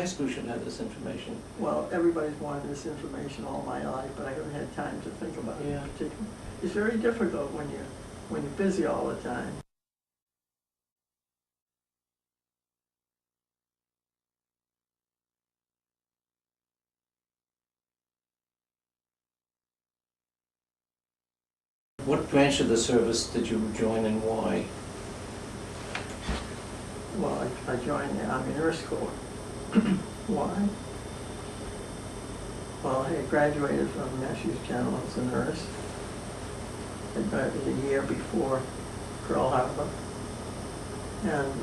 high school should have this information. Well, everybody's wanted this information all my life, but I haven't had time to think about it. Yeah. It's very difficult when you're busy all the time. What branch of the service did you join and why? Well, I joined the Army Nurse Corps. Why? Well, I had graduated from Massachusetts General as a nurse. I graduated a year before Pearl Harbor. And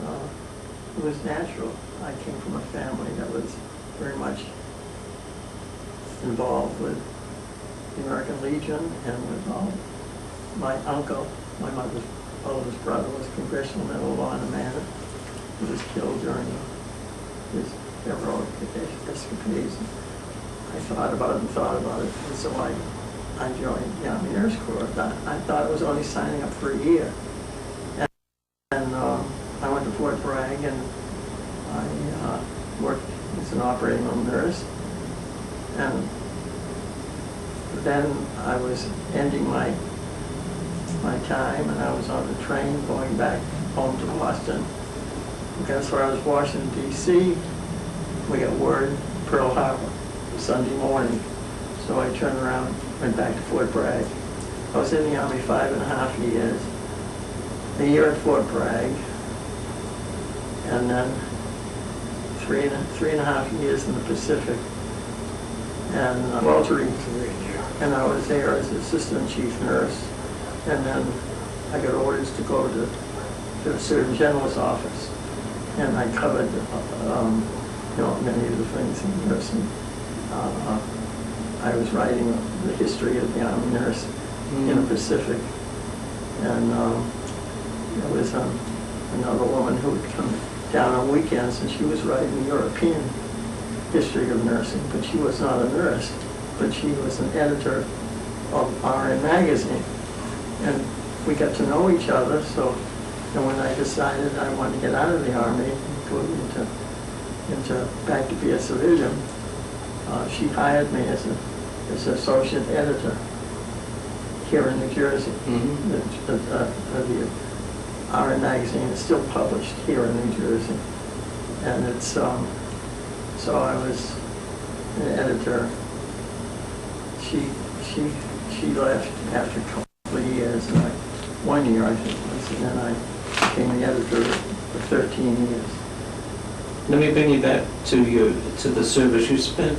it was natural. I came from a family that was very much involved with the American Legion and with all. My uncle, my mother's oldest brother, was Congressional Medal of Honor man. He was killed during his heroic escapades. I thought about it, and so I joined the Army Nurse Corps. I thought I was only signing up for a year. And I went to Fort Bragg, and I worked as an operating room nurse. And then I was ending my time, and I was on the train going back home to Boston. As far as Washington, D.C., we got word Pearl Harbor Sunday morning. So I turned around, went back to Fort Bragg. I was in the Army 5.5 years, a year at Fort Bragg, and then three and a half years in the Pacific, and Walter, and I was there as assistant chief nurse. And then I got orders to go to the Surgeon General's office, and I covered many of the things in nursing. I was writing the history of the Army nurse in the Pacific, and there was another woman who would come down on weekends, and she was writing the European history of nursing, but she was not a nurse, but she was an editor of RN magazine. And we got to know each other, so and when I decided I wanted to get out of the Army and go into back to be a civilian, she hired me as an associate editor here in New Jersey. The RN magazine is still published here in New Jersey, and it's so I was an editor. She left after 2 years, and 1 year I think it was, and then I became the editor for 13 years. Let me bring you back to the service. You spent,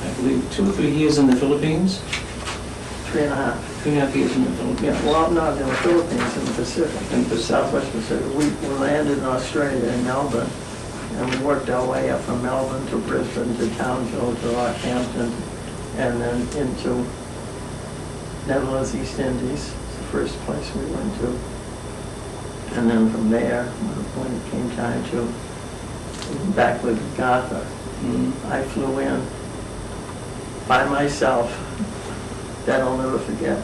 I believe, 2 or 3 years in the Philippines? 3.5. 3.5 years in the Philippines. Yeah, well, not in the Philippines, in the Pacific, in the Southwest Pacific. We landed in Australia, in Melbourne, and we worked our way up from Melbourne to Brisbane, to Townsville, to Rockhampton, and then into Netherlands, East Indies, the first place we went to. And then from there, when it came time to back with Gotha, I flew in by myself, that I'll never forget,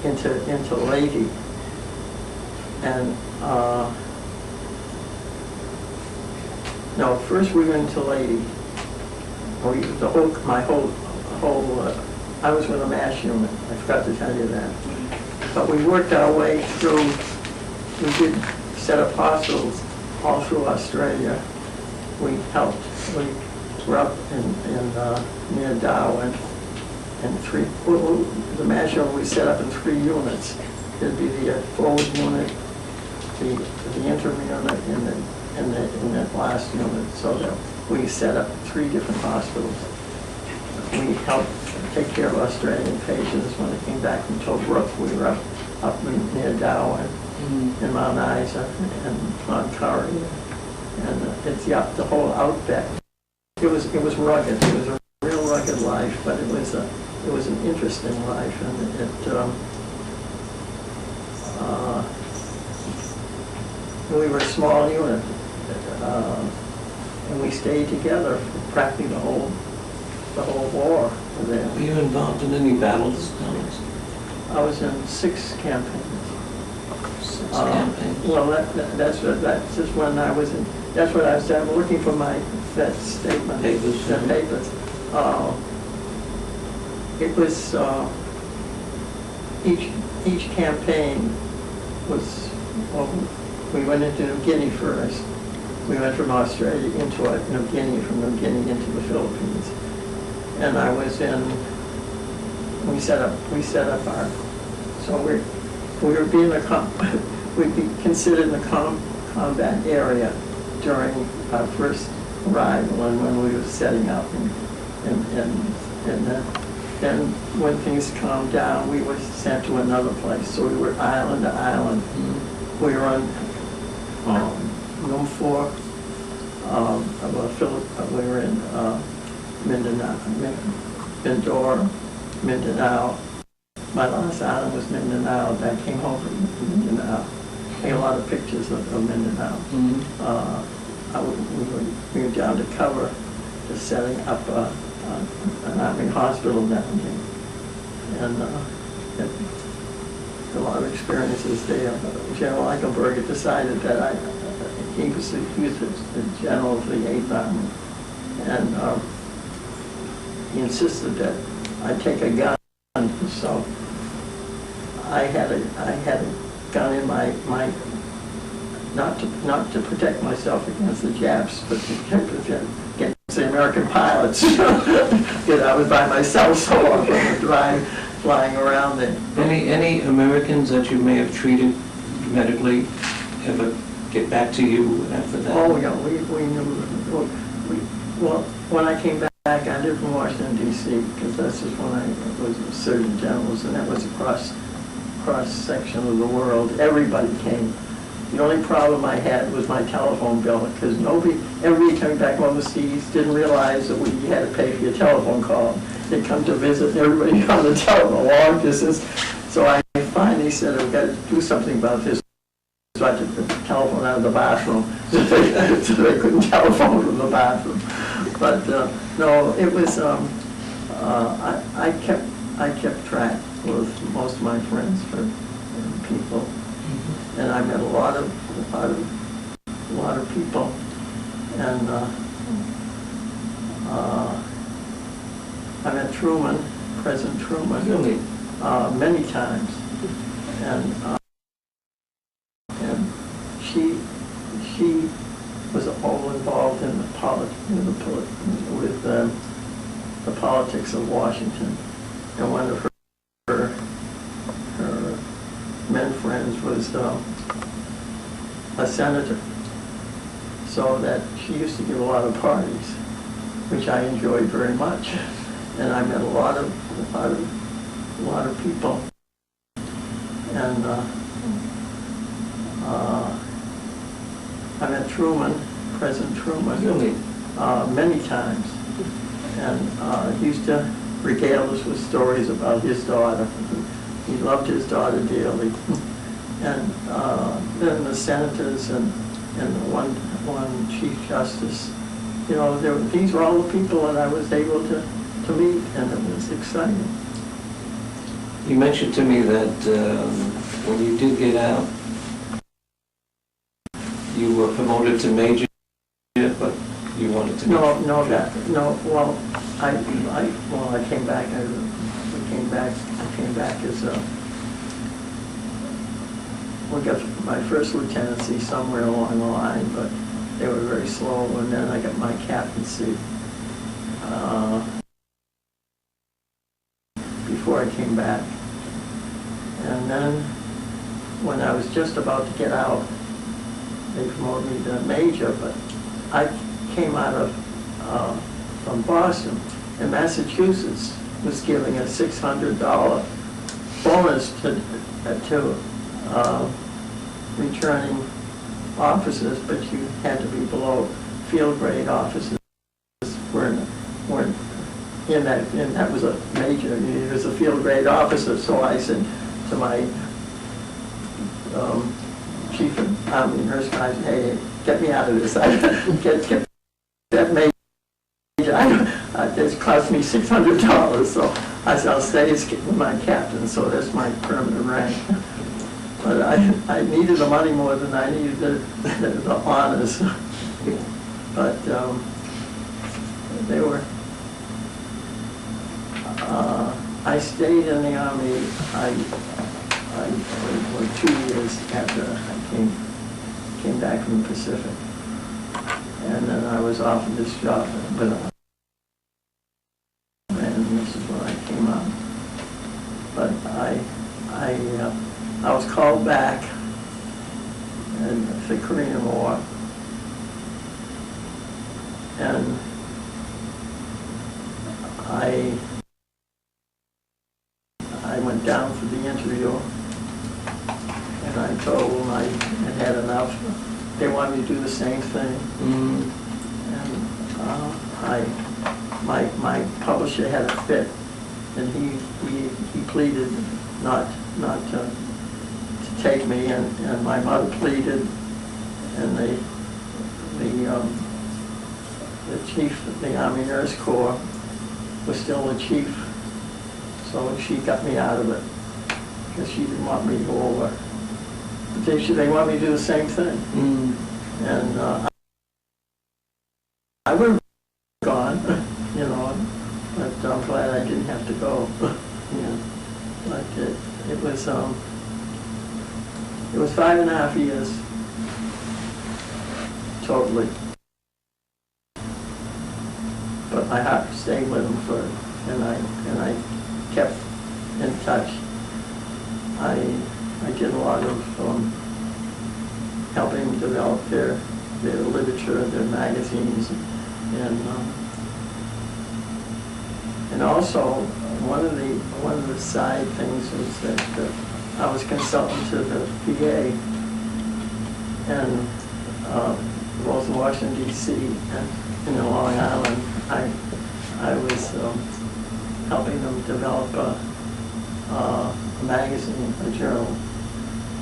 into Leyte. And no, first we went to Leyte. I was with a MASH unit, I forgot to tell you that. But we worked our way through, we did set up hospitals all through Australia. We were up in near Darwin, and the MASH unit we set up in 3 units. There'd be the forward unit, the interim unit, and that last unit, so that we set up 3 different hospitals. We helped take care of Australian patients when they came back from Tobruk. We were up near Darwin, in Mount Isa, and Mount Curry, and it's the whole outback. It was rugged. It was a real rugged life, but it was an interesting life, and we were a small unit. And we stayed together for practically the whole war there. Were you involved in any battles? I was in 6 campaigns. Six campaigns. Well, that's just when I was in, that's what I was, I'm looking for that statement. Papers. The papers. It was, each campaign was, well, we went into New Guinea first. We went from Australia into New Guinea, from New Guinea into the Philippines. And I was in, we set up our, so we were being we'd be considered in the combat area during our first arrival and when we were setting up. And then when things calmed down, we were sent to another place. So we were island to island. Mm-hmm. We were on Room 4, we were in Mindanao. My last island was Mindanao. I came home from Mindanao. I got a lot of pictures of Mindanao. Mm-hmm. We were down to cover, just setting up an army hospital down here. And a lot of experiences there. General Eichelberger decided that he was the general of the 8th Army. And he insisted that I take a gun. So I had a gun in my not to protect myself against the Japs, but to protect against the American pilots. Because I was by myself so often, flying around there. Any Americans that you may have treated medically ever get back to you after that? Oh yeah, we knew. Well, when I came back, I lived in Washington D.C. because that's just when I was a Surgeon General's, and that was cross section of the world. Everybody came. The only problem I had was my telephone bill, because everybody coming back overseas didn't realize that you had to pay for your telephone call. They'd come to visit everybody on the telephone, long distance. So I finally said, I've got to do something about this. So I took the telephone out of the bathroom, so they couldn't telephone from the bathroom. But no, it was, I kept track with most of my friends and people. And I met a lot of people, and I met Truman, President Truman, really? Many times, and she was all involved in the politics of Washington, and one of her men friends was a senator, so that she used to give a lot of parties, which I enjoyed very much, and I met a lot of people, and I met Truman, President Truman, really? Many times, and he used to regale us with stories about his daughter. He loved his daughter dearly. And then the senators and one Chief Justice, you know, these were all the people that I was able to meet, and it was exciting. You mentioned to me that when you did get out, you were promoted to major, but you wanted to... Well, I came back. I came back as we got my first lieutenancy somewhere along the line, but they were very slow, and then I got my captaincy before I came back. And then when I was just about to get out, they promoted me to major, but I came out of from Boston, and Massachusetts was giving a $600 bonus to returning officers, but you had to be below field grade officers. weren't in that, and that was a major. He was a field grade officer, so I said to my chief of army nurse, I said, hey, get me out of this. Get that major. It's cost me $600, so I said, I'll stay as my captain, so that's my permanent rank. But I needed the money more than I needed the honors. But they were, I stayed in the Army, for 2 years after I came back from the Pacific. And then I was offered this job, but and this is when I came out. But I was called back in the Korean War, and I went down for the interview, and I told them I had enough. They wanted me to do the same thing, and my publisher had a fit, and he pleaded not to take me, and my mother pleaded, and the chief of the Army Nurse Corps was still the chief, so she got me out of it because she didn't want me to go over. But they want me to do the same thing, and I would have gone, you know, but I'm glad I didn't have to go. Yeah. But it was 5.5 years totally. But my heart stayed with them and I kept in touch. I did a lot of helping them develop their literature, their magazines, and also one of the side things was that I was consultant to the VA, and both in Washington D.C. and in Long Island. I was helping them develop a magazine, a journal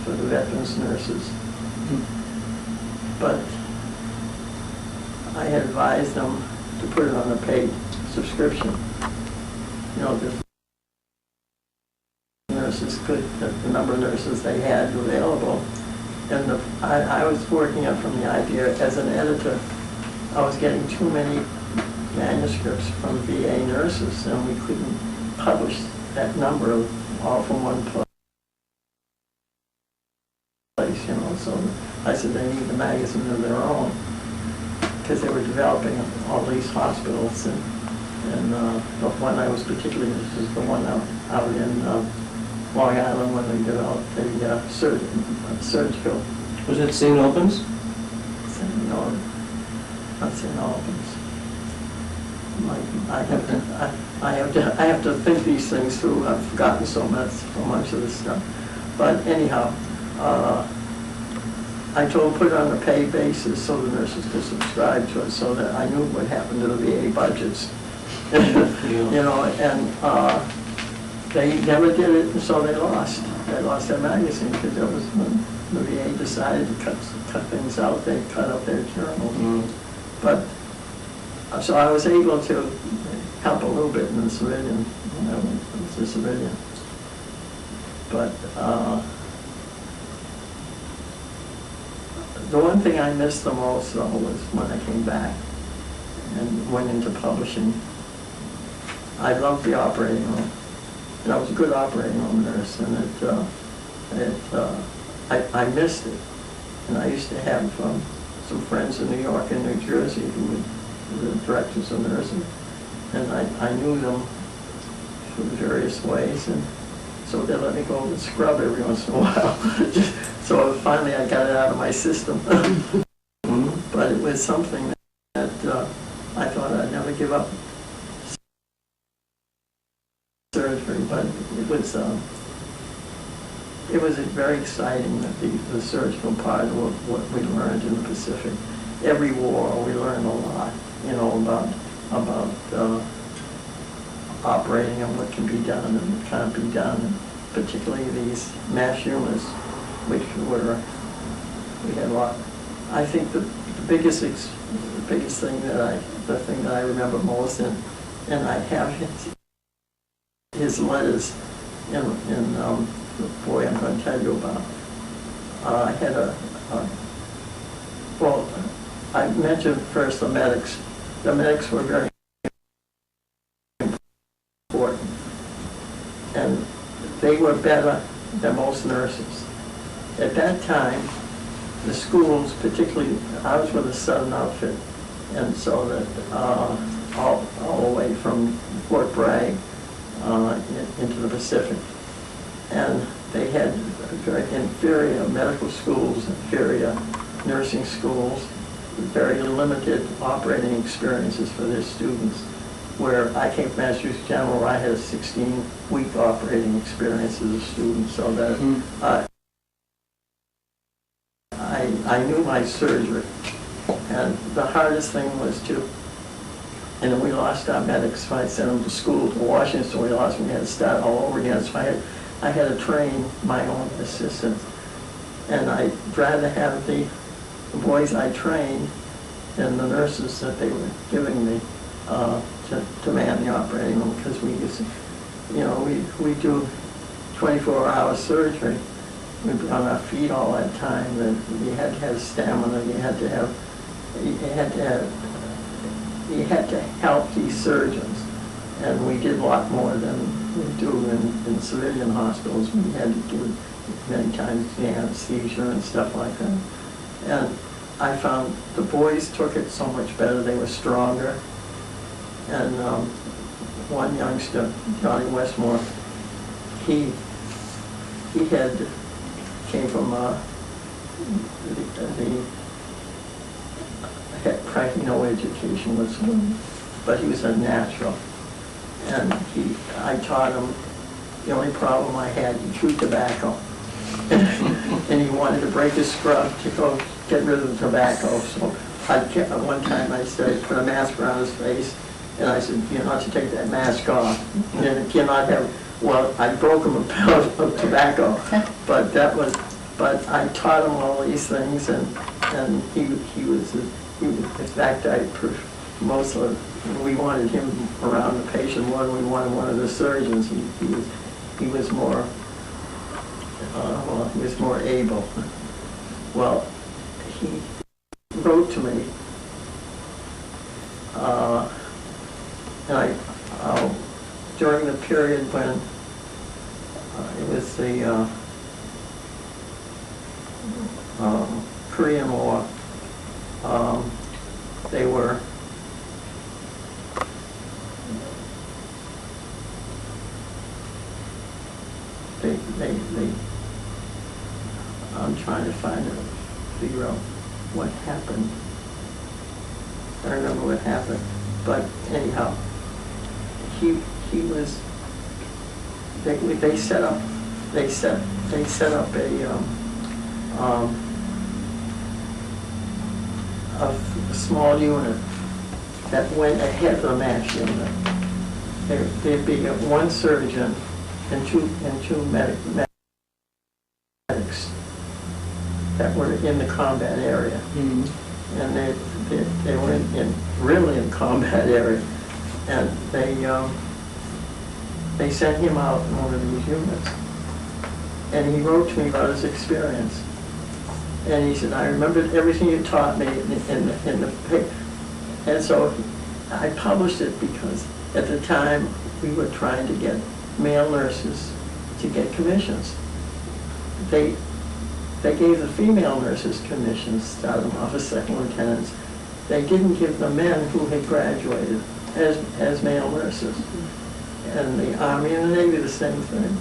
for the veterans nurses. But I had advised them to put it on a paid subscription. You know, the nurses could, the number of nurses they had available. And I was working up from the idea as an editor. I was getting too many manuscripts from VA nurses, and we couldn't publish that number all from one place, you know. So I said they need a magazine of their own, because they were developing all these hospitals, and the one I was particularly interested is the one out in Long Island when they developed the surgical. Was it St. Albans? No, not St. Albans. I have to think these things through. I've forgotten so much of this stuff. But anyhow, I told them put it on a paid basis so the nurses could subscribe to it, so that I knew what happened to the VA budgets. You know, and they never did it, and so they lost their magazine, because that was when the VA decided to cut things out. They cut up their journals. But so I was able to help a little bit in the civilian, when I was a civilian. But the one thing I missed the most, though, was when I came back and went into publishing. I loved the operating room, and I was a good operating room nurse, and I missed it. And I used to have some friends in New York and New Jersey who were the directors of nursing, and I knew them through various ways, and so they let me go and scrub every once in a while. So finally I got it out of my system. But it was something that I thought I'd never give up surgery, but it was very exciting, that the surgical part of what we learned in the Pacific. Every war we learned a lot, you know, about operating and what can be done and what can't be done, and particularly these mass humors, which we had a lot. I think the biggest thing that I remember most, and I have his letters in the boy I'm going to tell you about, I had well, I mentioned first the medics. The medics were very important, and they were better than most nurses. At that time, the schools, particularly, I was with a Southern outfit, and so that all the way from Fort Bragg into the Pacific, and they had very inferior medical schools, inferior nursing schools, very limited operating experiences for their students. Where I came from Massachusetts General, where I had a 16-week operating experience as a student, so that I knew my surgery. And the hardest thing was and then we lost our medics. I sent them to school to Washington, so we lost them. We had to start all over again. So I had to train my own assistants. And I'd rather have the boys I trained than the nurses that they were giving me to man the operating room, because we used to, we do 24-hour surgery. We'd be on our feet all that time. That you had to have stamina. You had to help these surgeons, and we did a lot more than we do in civilian hospitals. We had to do many times the anesthesia and stuff like that. And I found the boys took it so much better. They were stronger. And one youngster, Johnny Westmore, he came from had practically no education whatsoever, but he was a natural. And I taught him, the only problem I had, he chewed tobacco. And he wanted to break his scrub to go get rid of the tobacco. So one time I said, put a mask around his face, and I said, you're not to take that mask off. And you cannot have, well, I broke him a pound of tobacco, but but I taught him all these things, and he was in fact, we wanted him around the patient more than we wanted one of the surgeons. He was more, he was more able. Well, he wrote to me, and during the period when it was the Korean War, they were I'm trying to figure out what happened. I don't remember what happened, but anyhow, he was. They set up a small unit that went ahead of the MASH unit. There'd be one surgeon and two medics that were in the combat area. Mm-hmm. And they were really in combat area, and they sent him out in one of these units, and he wrote to me about his experience. And he said, I remembered everything you taught me in the paper. And so I published it because at the time we were trying to get male nurses to get commissions. They gave the female nurses commissions, started them off as second lieutenants. They didn't give the men who had graduated as male nurses. And the Army and the Navy, the same thing.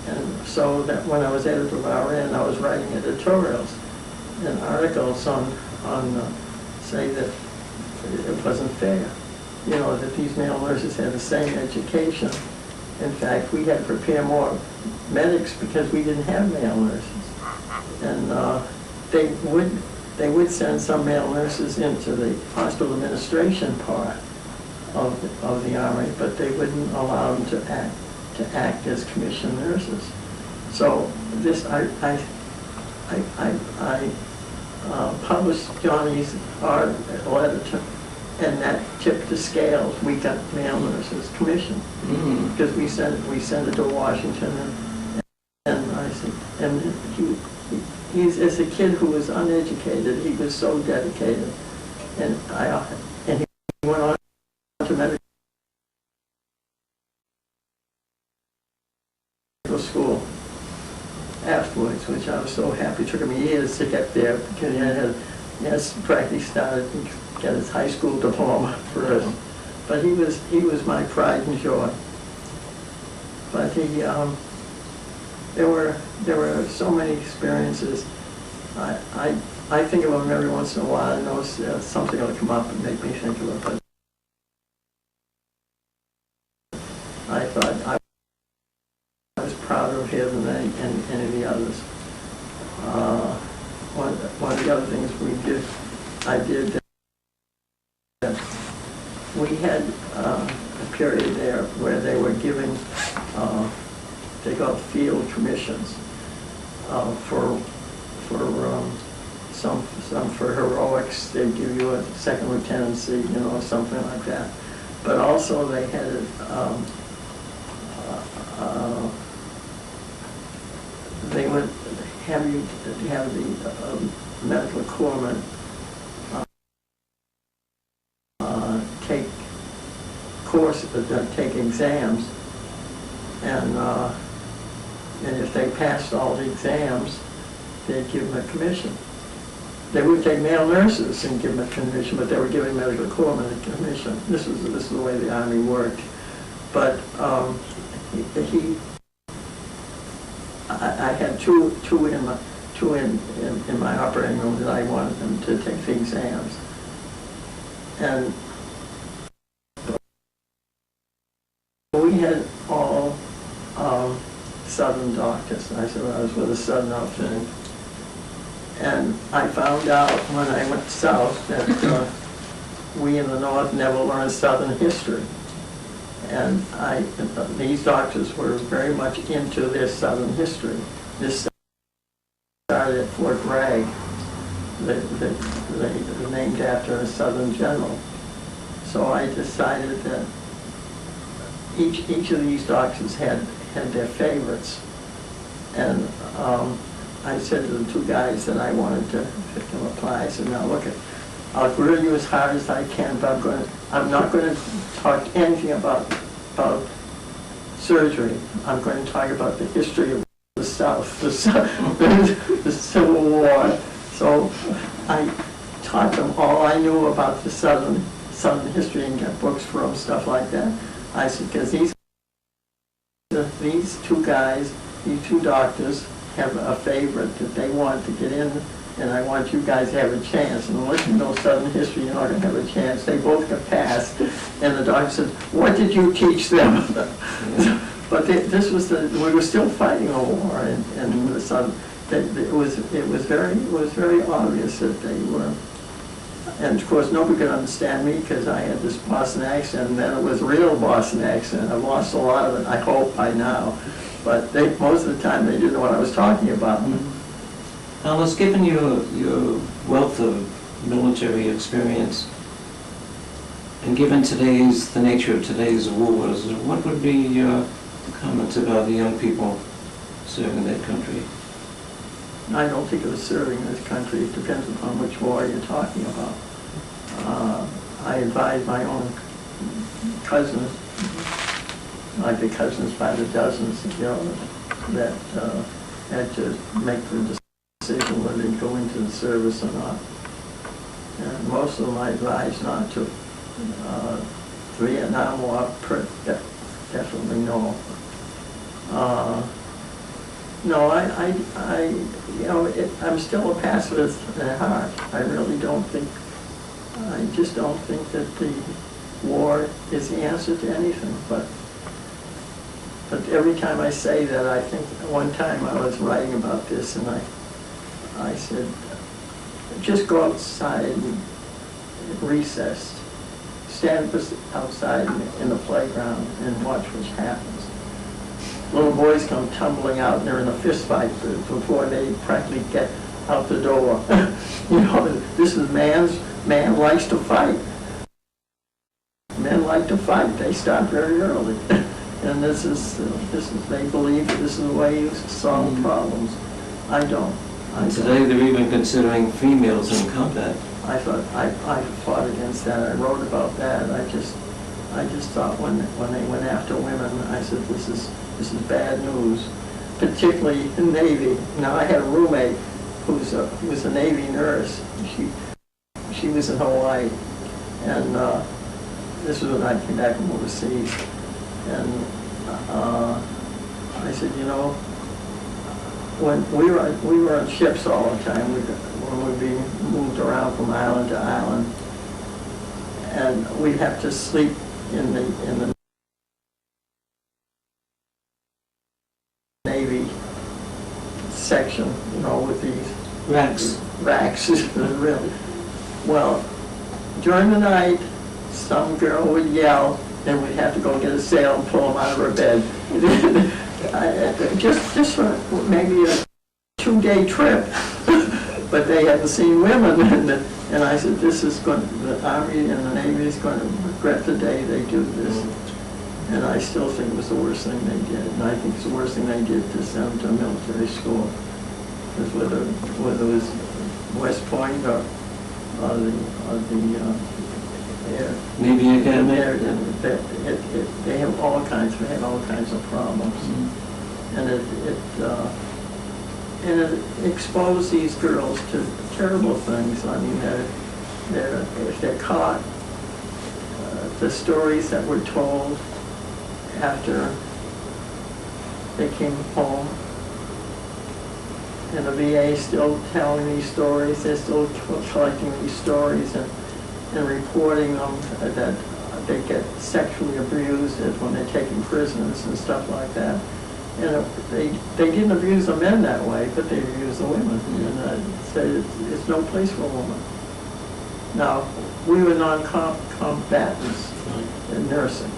And so that when I was editor of RN, I was writing editorials and articles on say that it wasn't fair, that these male nurses had the same education. In fact, we had to prepare more medics because we didn't have male nurses. And they would send some male nurses into the hospital administration part of the Army, but they wouldn't allow them to act as commissioned nurses. So this I published Johnny's letter to, and that tipped the scales. We got male nurses commissioned because we sent it to Washington, and I said, and as a kid who was uneducated, he was so dedicated. And he went on to medical school afterwards, which I was so happy. It took him years to get there because he has practically started to get his high school diploma first. But he was my pride and joy. But there were so many experiences. I think of them every once in a while. I know something will come up and make me think of it. But I thought I was prouder of him than any of the others. One of the other things I did, we had a period there where they were giving, they got field commissions for some for heroics. They'd give you a second lieutenancy, something like that. But also they had they would have you have the medical corpsman take exams, and if they passed all the exams, they'd give them a commission. They would take male nurses and give them a commission, but they were giving medical corpsmen a commission. This is the way the Army worked. But I had two in my operating room that I wanted them to take the exams, and we had all Southern doctors. I said I was with a Southern outfit, and I found out when I went south that we in the North never learned Southern history. And these doctors were very much into their Southern history. This started at Fort Bragg, named after a Southern general. So I decided that each of these doctors had their favorites. And I said to the two guys that I wanted to apply, I said, now look, I'll grill you as hard as I can, but I'm not going to talk anything about surgery. I'm going to talk about the history of the South, the Civil War. So I taught them all I knew about the Southern history and get books from, stuff like that. I said, because these two guys, these two doctors, have a favorite that they want to get in, and I want you guys to have a chance. And unless you know Southern history, you're not going to have a chance. They both got passed. And the doctor said, what did you teach them? But this was we were still fighting a war in the Southern. It was very obvious that they were. And of course, nobody could understand me because I had this Boston accent, and then it was real Boston accent. I've lost a lot of it, I hope, by now. But most of the time, they didn't know what I was talking about. Alice, given your wealth of military experience, and given the nature of today's wars, what would be your comments about the young people serving that country? I don't think of serving this country. It depends upon which war you're talking about. I advise my own cousins, like the cousins by the dozens, that had to make the decision whether to go into the service or not. And most of them I advise not to. Vietnam War, definitely no. No, I'm still a pacifist at heart. I just don't think that the war is the answer to anything. But every time I say that, I think one time I was writing about this, and I said, just go outside and recess. Stand outside in the playground and watch what happens. Little boys come tumbling out and they're in a fist fight before they practically get out the door. This is man likes to fight. Men like to fight. They start very early. And this is they believe that this is the way you solve problems. I don't. And today they're even considering females in combat. I fought against that. I wrote about that. I just thought when they went after women, I said this is bad news, particularly the Navy. Now I had a roommate who was a Navy nurse. She was in Hawaii, and this was when I came back from overseas. And I said, you know, when we were on ships all the time, when we'd be moved around from island to island, and we'd have to sleep in the Navy section, you know, with these racks, really. Well, during the night, some girl would yell, and we'd have to go get a sail and pull them out of her bed. Just for maybe a 2-day trip, but they hadn't seen women, and I said, the Army and the Navy is going to regret the day they do this. And I still think it was the worst thing they did, and I think it's the worst thing they did to send them to military school. Because whether it was West Point or the Maybe Academy. They had all kinds of problems, and it exposed these girls to terrible things. I mean, if they're caught, the stories that were told after they came home, and the VA still telling these stories, they're still collecting these stories and reporting them, that they get sexually abused when they're taken prisoners and stuff like that. And they didn't abuse the men that way, but they abused the women. And said it's no place for a woman. Now, we were non-combatants in nursing.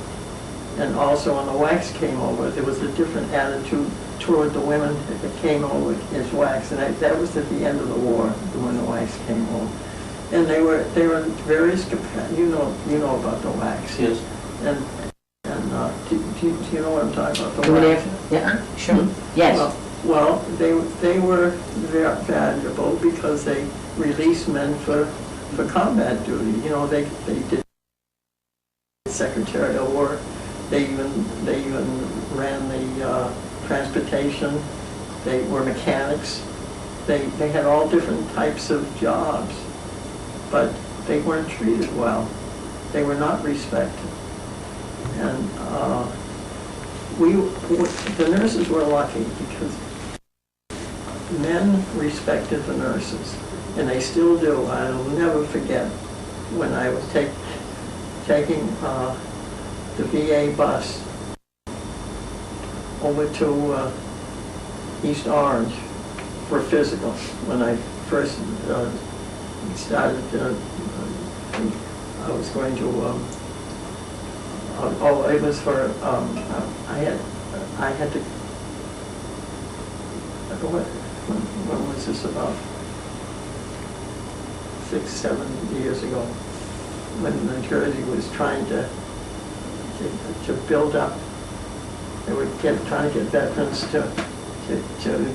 And also when the WACs came over, there was a different attitude toward the women that came over as WACs. And that was at the end of the war, when the WACs came over. And they were in various capacities. You know about the WACs. Yes. And do you know what I'm talking about? The WACs? Yeah, sure. Yes. Well, they were very valuable because they released men for combat duty. You know, they did secretarial work. They even ran the transportation. They were mechanics. They had all different types of jobs, but they weren't treated well. They were not respected. And the nurses were lucky because men respected the nurses, and they still do. I'll never forget when I was taking the VA bus over to East Orange for physical. When I first started, I was going to, it was for, I had to, when was this, about 6-7 years ago, when New Jersey was trying to build up. They were trying to get veterans to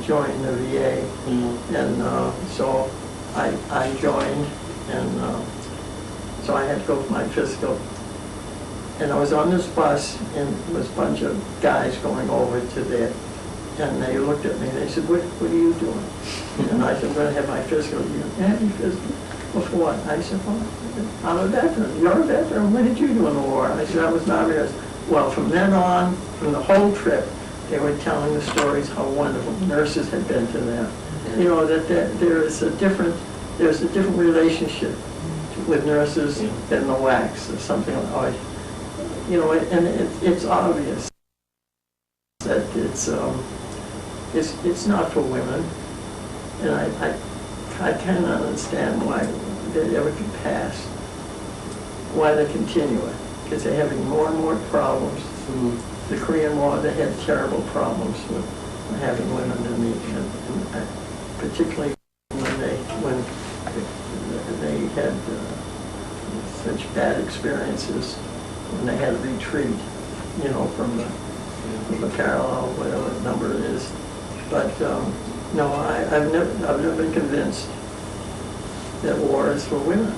join the VA, and so I joined, and so I had to go for my physical. And I was on this bus, and there was a bunch of guys going over to there, and they looked at me, and they said, what are you doing? And I said, I'm going to have my physical. You have your physical? Well, for what? I said, well, I'm a veteran. You're a veteran. What did you do in the war? I said, I was not here. Well, from then on, from the whole trip, they were telling the stories how wonderful nurses had been to them. You know, that there's a different relationship with nurses than the WACs or something like that. You know, and it's obvious that it's not for women, and I cannot understand why they ever could pass, why they continue it, because they're having more and more problems. The Korean War, they had terrible problems with having women in the, particularly when they had such bad experiences when they had to retreat, you know, from the parallel, whatever number it is. But No, I've never been convinced that war is for women.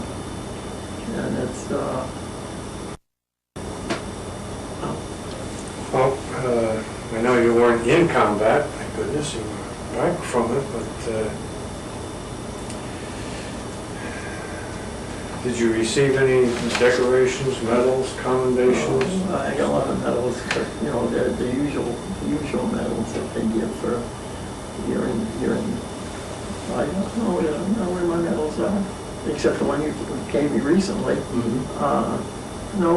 And it's, Well, I know you weren't in combat, thank goodness, you were back from it, but did you receive any decorations, medals, commendations? I got a lot of medals, but, you know, the usual medals that they give for year in, I don't know where my medals are, except the one you gave me recently. No,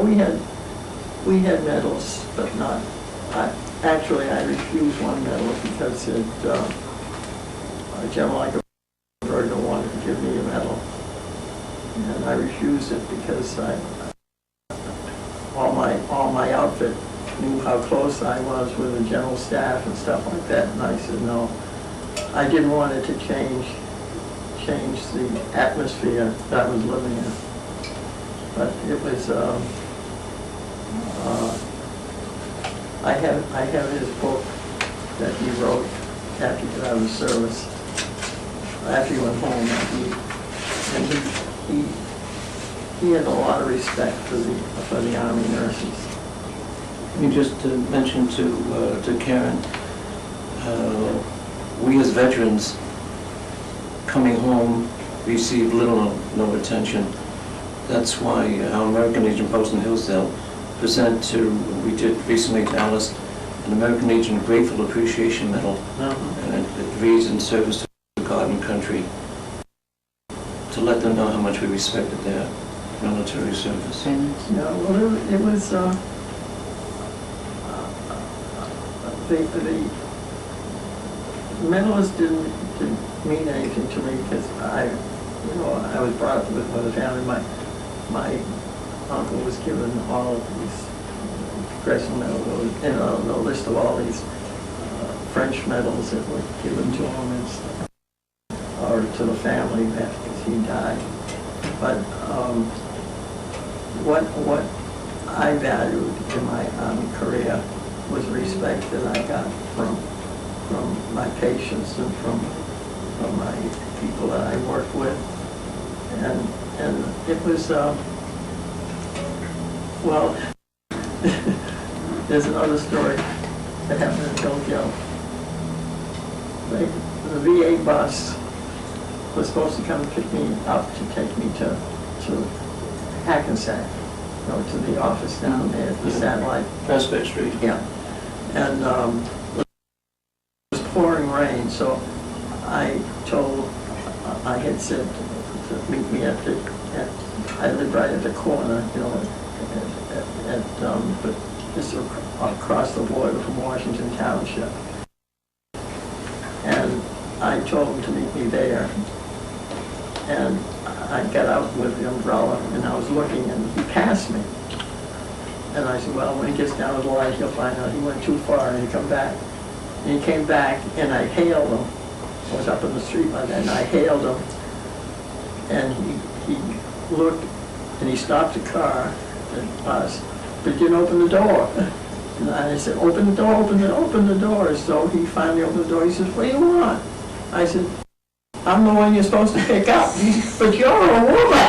we had medals, but not, actually, I refused one medal because General Eichenberger wanted to give me a medal. And I refused it because all my outfit knew how close I was with the general staff and stuff like that, and I said no. I didn't want it to change the atmosphere that I was living in. But it was, I have his book that he wrote after he got out of service, after he went home, and he had a lot of respect for the Army nurses. You just mentioned to Karen, we as veterans coming home receive little or no attention. That's why our American Legion post in Hillsdale we did recently to Alice, an American Legion Grateful Appreciation Medal. And it reads in service to God and country, to let them know how much we respected their military service. Yeah, well, it was, the medalist didn't mean anything to me because I was brought up with a family. My uncle was given all of these congressional medals, the list of all these French medals that were given to him and stuff, or to the family after he died. But what I valued in my Army career was respect that I got from my patients and from my people that I worked with, and it was well. There's another story that happened in Hillsdale. The VA bus was supposed to come and pick me up to take me to Hackensack, to the office down there at the satellite. Prospect Street. Yeah. And it was pouring rain, so I had said to meet me I lived right at the corner, but just across the border from Washington Township. And I told him to meet me there. And I got out with the umbrella, and I was looking, and he passed me. And I said, well, when he gets down to the light, he'll find out he went too far, and he'll come back. And he came back, and I hailed him. I was up in the street by then, and I hailed him. And he looked, and he stopped the car, the bus, but he didn't open the door. And I said, open the door, open the door. So he finally opened the door. He says, what do you want? I said, I'm the one you're supposed to pick up, but you're a woman.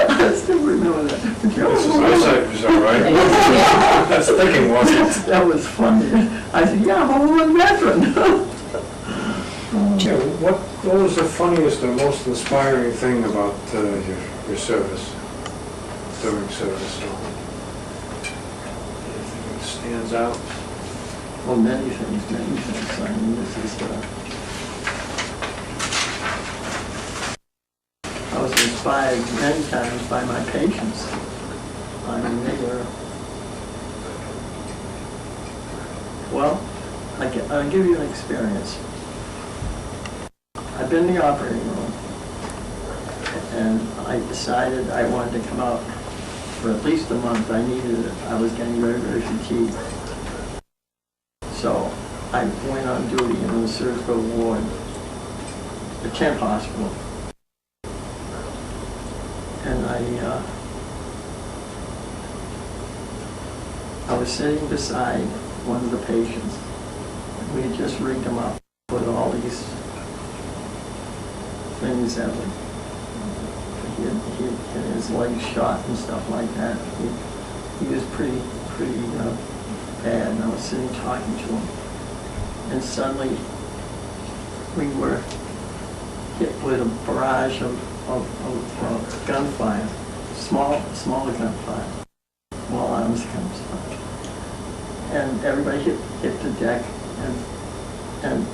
I still remember that. But you're a woman. Eyesight was all right. That's thinking, wasn't it? That was funny. I said, yeah, I'm a woman veteran. Yeah, what was the funniest or most inspiring thing about your service, during service? Anything that stands out? Well, many things. I mean, this is, I was inspired many times by my patients. I mean, they were, well, I'll give you an experience. I've been in the operating room, and I decided I wanted to come out for at least a month. I needed it. I was getting very, very fatigued. So I went on duty in the surgical ward, the Kent Hospital. And I was sitting beside one of the patients. we just rigged him up with all these things that would, he had his legs shot and stuff like that. He was pretty bad, and I was sitting talking to him. And suddenly, we were hit with a barrage of gunfire, smaller gunfire, small arms gunfire. And everybody hit the deck, and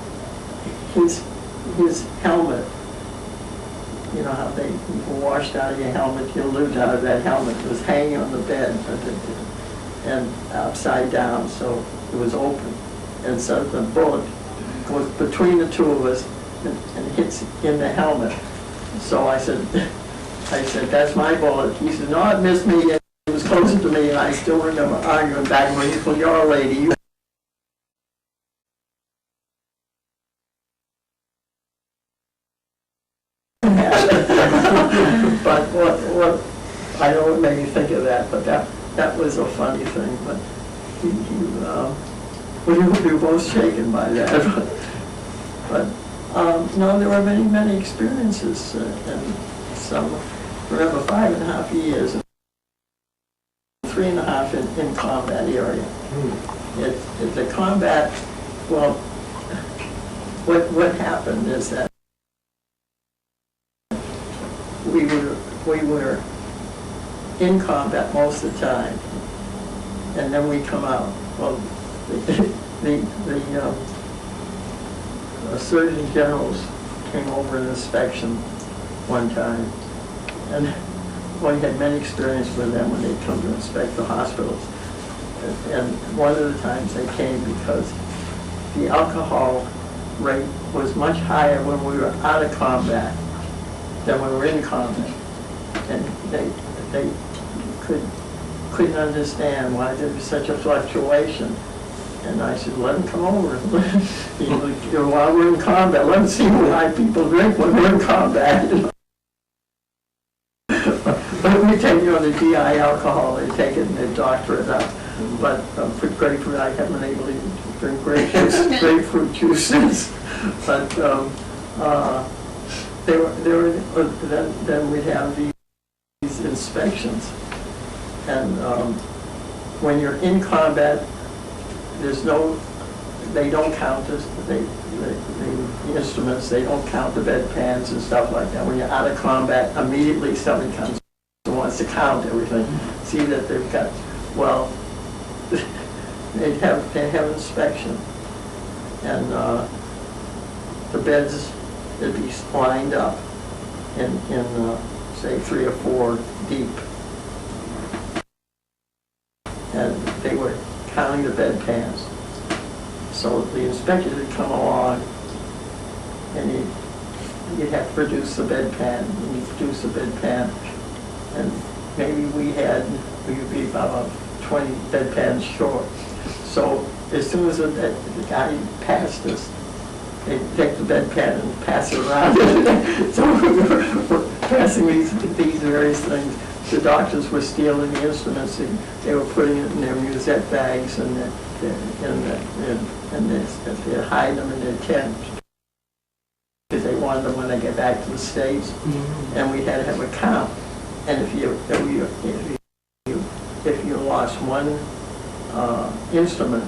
his helmet, you know how you washed out of your helmet, you lived out of that helmet, was hanging on the bed and upside down, so it was open. And so the bullet goes between the two of us and hits in the helmet. So I said, that's my bullet. He said, no, it missed me. It was closer to me, and I still remember arguing back and forth. Well, you're a lady. You but what I know what made me think of that, but that was a funny thing. But we were both shaken by that. But no, there were many experiences, and some, remember, 5.5 years, and 3.5 in combat area. The combat, well, what happened is that we were in combat most of the time, and then we come out. Well, the Surgeon Generals came over an inspection one time, and we had many experience with them when they come to inspect the hospitals. And one of the times they came because the alcohol rate was much higher when we were out of combat than when we were in combat. And they couldn't understand why there was such a fluctuation. And I said, let them come over. While we're in combat, let them see why people drink when we're in combat. But we take, the GI alcohol, they take it and they doctor it up. But for grapefruit, I haven't been able to drink grapefruit juices. But then we'd have these inspections. And when you're in combat, they don't count the instruments, they don't count the bedpans and stuff like that. When you're out of combat, immediately somebody comes and wants to count everything, see that they've got, well, they have inspection. And the beds, they'd be lined up in say 3 or 4 deep. And they were counting the bedpans. So the inspector would come along and he'd have to produce the bedpan, and he'd produce the bedpan, and maybe we would be about 20 bedpans short. So as soon as the guy passed us, they'd take the bedpan and pass it around. So we're passing these various things. The doctors were stealing the instruments. They were putting it in their musette bags, and they're hiding them in their tent because they wanted them when they get back to the States. Mm-hmm. And we had to have a count. And if you lost one instrument,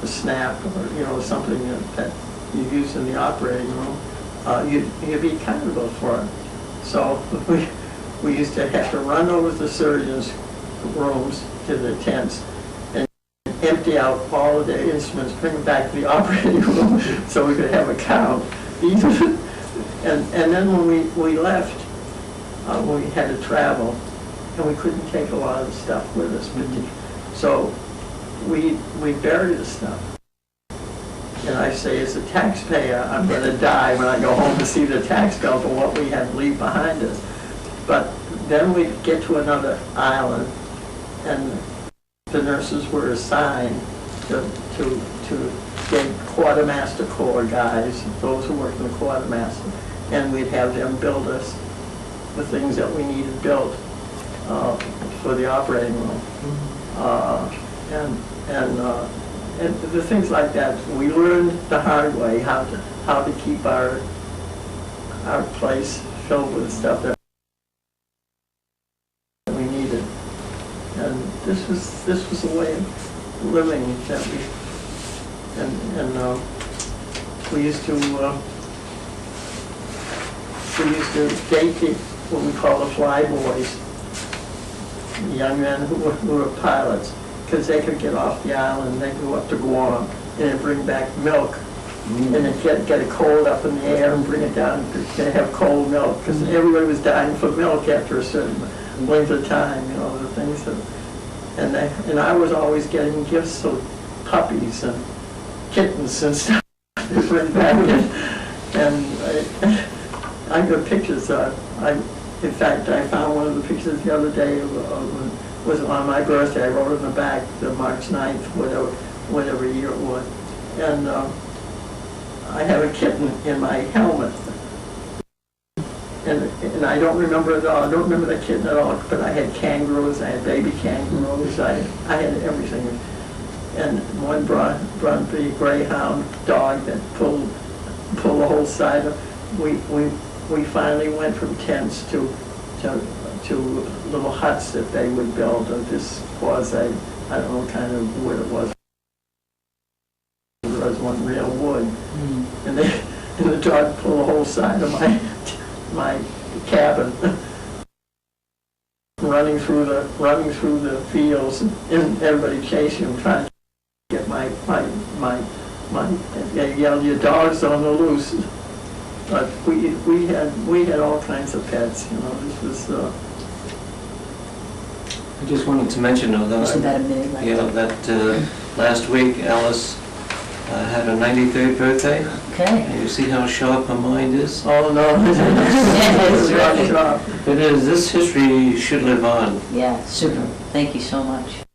a snap, or something that you used in the operating room, you'd be accountable for it. So we used to have to run over to the surgeons' rooms, to the tents, and empty out all of their instruments, bring them back to the operating room so we could have a count. And then when we left, when we had to travel, and we couldn't take a lot of the stuff with us, so we buried the stuff. And I say, as a taxpayer, I'm going to die when I go home to see the tax bill for what we had to leave behind us. But then we get to another island, and the nurses were assigned to get quartermaster corps guys, those who worked in the quartermaster, and we'd have them build us the things that we needed built for the operating room. and the things like that, we learned the hard way, how to keep our place filled with stuff that we needed. And this was a way of living that we used to date what we call the fly boys, young men who were pilots, because they could get off the island, they could go up to Guam, and then bring back milk, and then get it cold up in the air and bring it down, and have cold milk, because everybody was dying for milk after a certain length of time, you know, the things that, and I was always getting gifts of puppies and kittens and stuff to bring back in, and I got pictures. In fact, I found one of the pictures the other day was on my birthday. I wrote it in the back, the March 9th, whatever year it was, and I have a kitten in my helmet. And I don't remember it all. I don't remember that kitten at all, but I had kangaroos, I had baby kangaroos, I had everything. And one brought the greyhound dog that pulled the whole side of. We finally went from tents to little huts that they would build. This was I don't know what kind of wood it was. There was one real wood, and the dog pulled the whole side of my cabin, running through the fields, and everybody chasing him, trying to get my they yelled, "Your dog's on the loose." But we had all kinds of pets, you know. This was. I just wanted to mention, though, that Isn't that a minute like that last week Alice had her 93rd birthday. Okay. And you see how sharp her mind is? Oh, no. Yes, right. Sharp. It is. This history should live on. Yeah, super. Thank you so much.